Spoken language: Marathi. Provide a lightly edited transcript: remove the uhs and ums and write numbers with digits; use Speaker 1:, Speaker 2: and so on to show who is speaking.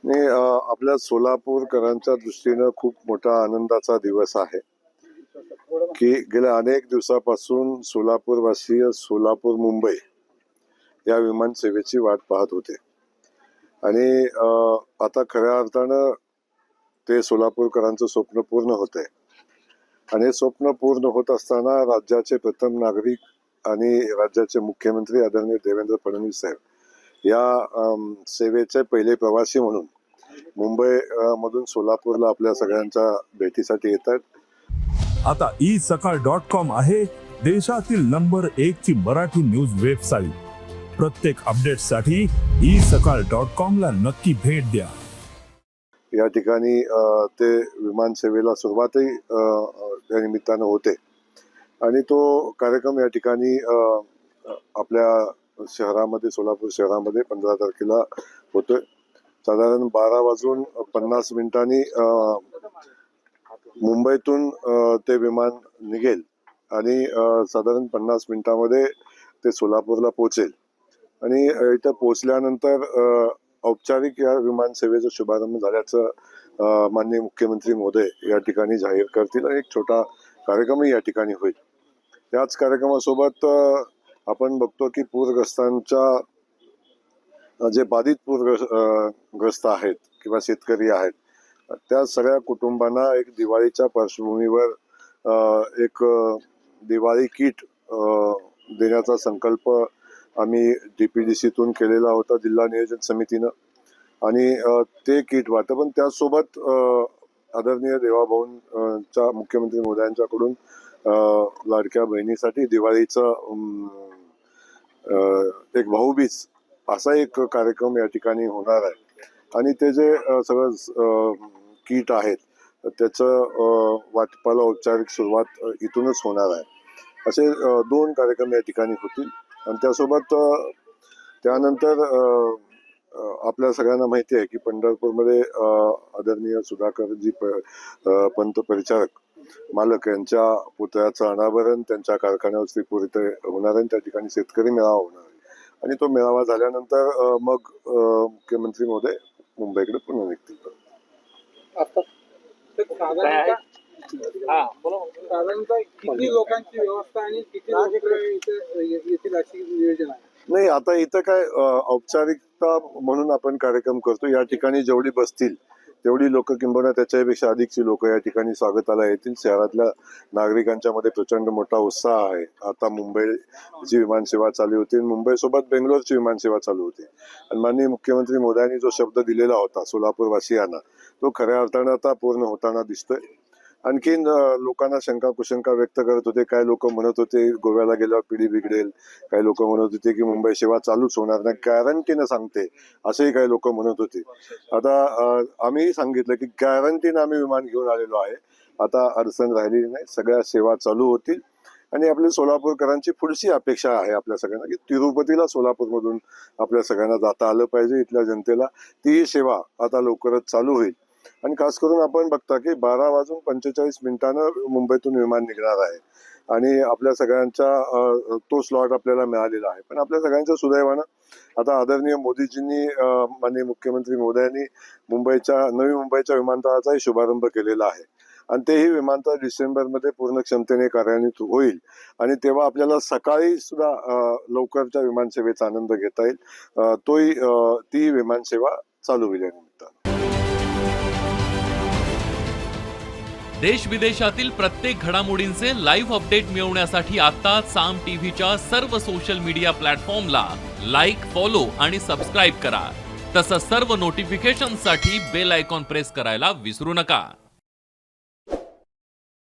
Speaker 1: आणि आपल्या सोलापूरकरांच्या दृष्टीनं खूप मोठा आनंदाचा दिवस आहे की गेल्या अनेक दिवसापासून सोलापूरवासी सोलापूर मुंबई या विमान सेवेची वाट पाहत होते आणि आता खऱ्या अर्थानं ते सोलापूरकरांचं स्वप्न पूर्ण होत आहे. आणि हे स्वप्न पूर्ण होत असताना राज्याचे प्रथम नागरिक आणि राज्याचे मुख्यमंत्री आदरणीय देवेंद्र फडणवीस साहेब या सेवेचे पहिले प्रवासी म्हणून मुंबई मधून सोलापूरला आपल्या सगळ्यांच्या भेटीसाठी येतात.
Speaker 2: आता isakal.com आहे देशातील नंबर 1 ची मराठी न्यूज वेबसाईट. प्रत्येक अपडेटसाठी isakal.com ला नक्की भेट द्या.
Speaker 1: या ठिकाणी ते विमान सेवेला सुरुवातही त्या निमित्तानं होते आणि तो कार्यक्रम या ठिकाणी आपल्या शहरामध्ये सोलापूर शहरामध्ये 15 तारखेला होतोय. साधारण 12:50 मुंबईतून ते विमान निघेल आणि साधारण 50 मिनिटांमध्ये ते सोलापूरला पोहोचेल आणि इथं पोहोचल्यानंतर औपचारिक या विमान सेवेचा शुभारंभ झाल्याचं माननीय मुख्यमंत्री महोदय या ठिकाणी जाहीर करतील आणि एक छोटा कार्यक्रमही या ठिकाणी होईल. त्याच कार्यक्रमासोबत आपण बघतो की पूरग्रस्तांच्या जे बाधित पूरग्रस्त आहेत किंवा शेतकरी आहेत त्या सगळ्या कुटुंबांना एक दिवाळीच्या पार्श्वभूमीवर एक दिवाळी किट देण्याचा संकल्प आम्ही DPDCतून केलेला होता जिल्हा नियोजन समितीनं आणि ते किट वाटप पण त्यासोबत आदरणीय देवाभाऊंच्या मुख्यमंत्री महोदयांच्याकडून लाडक्या बहिणीसाठी दिवाळीचं एक भाऊबीज असा एक कार्यक्रम या ठिकाणी होणार आहे आणि ते जे सगळं किट आहेत त्याचं वाटपाला औपचारिक सुरुवात इथूनच होणार आहे. असे 2 कार्यक्रम या ठिकाणी होतील आणि त्यासोबत त्यानंतर आपल्या सगळ्यांना माहिती आहे की पंढरपूरमध्ये आदरणीय सुधाकरजी पंत परिचारक मालक यांच्या पुतळ्याचं अनावरण त्यांच्या कारखान्यावर श्रीपूर इथे होणार आहे. त्या ठिकाणी शेतकरी मेळावा होणार आहे आणि तो मेळावा झाल्यानंतर मग मुख्यमंत्री महोदय मुंबईकडे पुन्हा निघतील.
Speaker 3: किती लोकांची व्यवस्था आणि किती येथील अशी नियोजन आहे?
Speaker 1: नाही, आता इथं काय औपचारिकता म्हणून आपण कार्यक्रम करतो. या ठिकाणी जेवढी बसतील तेवढी लोक किंबहुना त्याच्यापेक्षा अधिकची लोक या ठिकाणी स्वागताला येतील. शहरातल्या नागरिकांच्या मध्ये प्रचंड मोठा उत्साह आहे. आता मुंबईची विमानसेवा चालू होती, मुंबईसोबत बेंगलोरची विमानसेवा चालू होती आणि माननीय मुख्यमंत्री महोदयांनी जो शब्द दिलेला होता सोलापूरवासियांना तो खऱ्या अर्थानं आता पूर्ण होताना दिसतोय. आणखीन लोकांना शंका कुशंका व्यक्त करत होते. काही लोक म्हणत होते गोव्याला गेल्यावर पिढी बिघडेल, काही लोक म्हणत होते की मुंबई सेवा चालूच होणार नाही, गॅरंटीनं सांगते असेही काही लोक म्हणत होते. आता आम्ही सांगितलं की गॅरंटीनं आम्ही विमान घेऊन आलेलो आहे, आता अडचण राहिलेली नाही, सगळ्या सेवा चालू होतील. आणि आपल्या सोलापूरकरांची पुढची अपेक्षा आहे आपल्या सगळ्यांना की तिरुपतीला सोलापूरमधून आपल्या सगळ्यांना जाता आलं पाहिजे. इथल्या जनतेला ती सेवा आता लवकरच चालू होईल आणि खास करून आपण बघता की 12:45 मुंबईतून विमान निघणार आहे आणि आपल्या सगळ्यांच्या तो स्लॉट आपल्याला मिळालेला आहे. पण आपल्या सगळ्यांच्या सुदैवानं आता आदरणीय मोदीजींनी माननीय मुख्यमंत्री महोदयांनी नवी मुंबईच्या विमानतळाचाही शुभारंभ केलेला आहे आणि तेही विमानतळ डिसेंबरमध्ये पूर्ण क्षमतेने कार्यान्वित होईल आणि तेव्हा आपल्याला सकाळी सुद्धा लवकरच्या विमानसेवेचा आनंद घेता येईल. ती विमानसेवा चालू होईल.
Speaker 4: देश विदेशातील प्रत्येक घडामोडींचे लाईव्ह अपडेट मिळवण्यासाठी आता साम टीव्हीच्या सर्व सोशल मीडिया प्लॅटफॉर्मला लाईक, फॉलो आणि सबस्क्राईब करा. तसंच सर्व नोटिफिकेशनसाठी बेल आयकॉन प्रेस करायला विसरू नका.